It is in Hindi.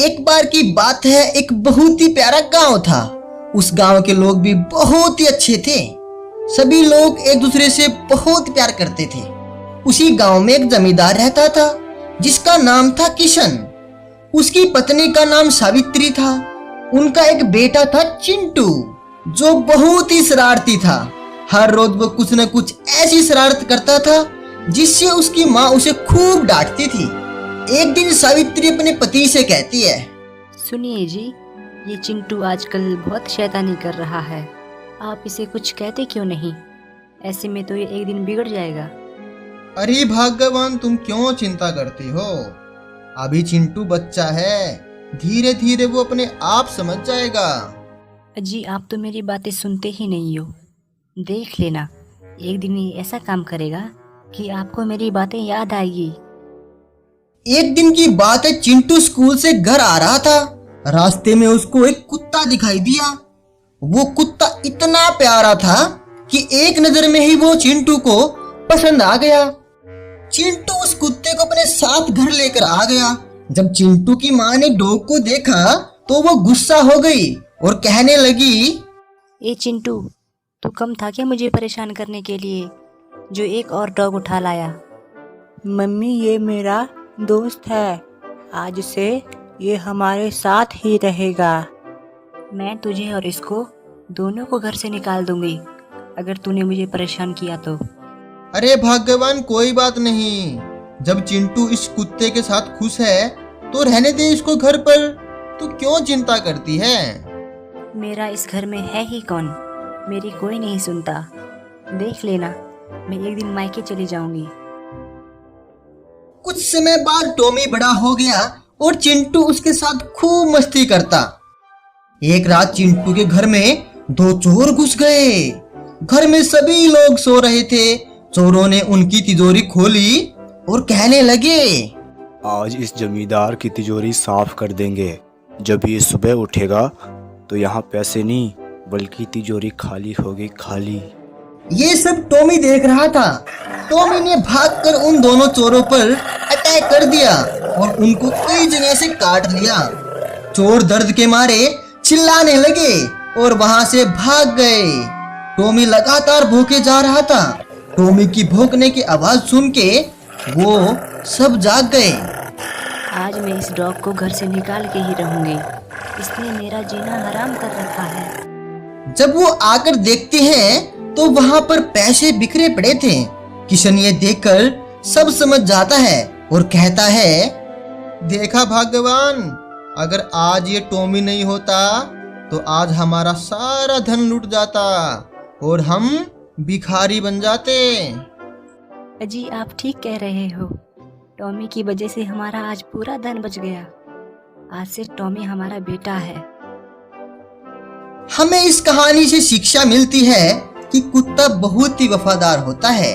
एक बार की बात है, एक बहुत ही प्यारा गांव था। उस गांव के लोग भी बहुत ही अच्छे थे। सभी लोग एक दूसरे से बहुत प्यार करते थे। उसी गांव में एक जमींदार रहता था जिसका नाम था किशन। उसकी पत्नी का नाम सावित्री था। उनका एक बेटा था चिंटू, जो बहुत ही शरारती था। हर रोज वो कुछ न कुछ ऐसी शरारत करता था जिससे उसकी माँ उसे खूब डांटती थी। एक दिन सावित्री अपने पति से कहती है, सुनिए जी, ये चिंटू आजकल बहुत शैतानी कर रहा है। आप इसे कुछ कहते क्यों नहीं? ऐसे में तो ये एक दिन बिगड़ जाएगा। अरे भगवान, तुम क्यों चिंता करती हो? अभी चिंटू बच्चा है, धीरे धीरे वो अपने आप समझ जाएगा। जी, आप तो मेरी बातें सुनते ही नहीं हो। देख लेना, एक दिन ये ऐसा काम करेगा कि आपको मेरी बातें याद आएगी। एक दिन की बात है, चिंटू स्कूल से घर आ रहा था। रास्ते में उसको एक कुत्ता दिखाई दिया। वो कुत्ता इतना प्यारा था कि एक नजर में ही वो चिंटू को पसंद आ गया। चिंटू उस कुत्ते को अपने साथ घर लेकर आ गया। जब चिंटू की माँ ने डॉग को देखा तो वो गुस्सा हो गई और कहने लगी, ए चिंटू, तू कम था क्या मुझे परेशान करने के लिए, जो एक और डॉग उठा लाया? मम्मी, ये मेरा दोस्त है। आज से ये हमारे साथ ही रहेगा। मैं तुझे और इसको दोनों को घर से निकाल दूंगी अगर तूने मुझे परेशान किया तो। अरे भगवान, कोई बात नहीं। जब चिंटू इस कुत्ते के साथ खुश है तो रहने दे इसको घर पर। तू क्यों चिंता करती है? मेरा इस घर में है ही कौन? मेरी कोई नहीं सुनता। देख लेना, मैं एक दिन मायके चली जाऊंगी। कुछ समय बाद टॉमी बड़ा हो गया और चिंटू उसके साथ खूब मस्ती करता। एक रात चिंटू के घर में दो चोर घुस गए। घर में सभी लोग सो रहे थे। चोरों ने उनकी तिजोरी खोली और कहने लगे, आज इस जमींदार की तिजोरी साफ कर देंगे। जब ये सुबह उठेगा तो यहाँ पैसे नहीं बल्कि तिजोरी खाली होगी, खाली। ये सब टॉमी देख रहा था। टॉमी ने भागकर उन दोनों चोरों पर अटैक कर दिया और उनको कई जगह से काट लिया। चोर दर्द के मारे चिल्लाने लगे और वहां से भाग गए। टॉमी लगातार भौंके जा रहा था। टॉमी की भौंकने की आवाज सुन के वो सब जाग गए। आज मैं इस डॉग को घर से निकाल के ही रहूंगी। इसने मेरा जीना हराम कर रखा है। जब वो आकर देखते हैं तो वहां पर पैसे बिखरे पड़े थे। किशन ये देखकर सब समझ जाता है और कहता है, देखा भगवान, अगर आज ये टॉमी नहीं होता तो आज हमारा सारा धन लुट जाता और हम भिखारी बन जाते। अजी, आप ठीक कह रहे हो। टॉमी की वजह से हमारा आज पूरा धन बच गया। आज से टॉमी हमारा बेटा है। हमें इस कहानी से शिक्षा मिलती है कि कुत्ता बहुत ही वफादार होता है।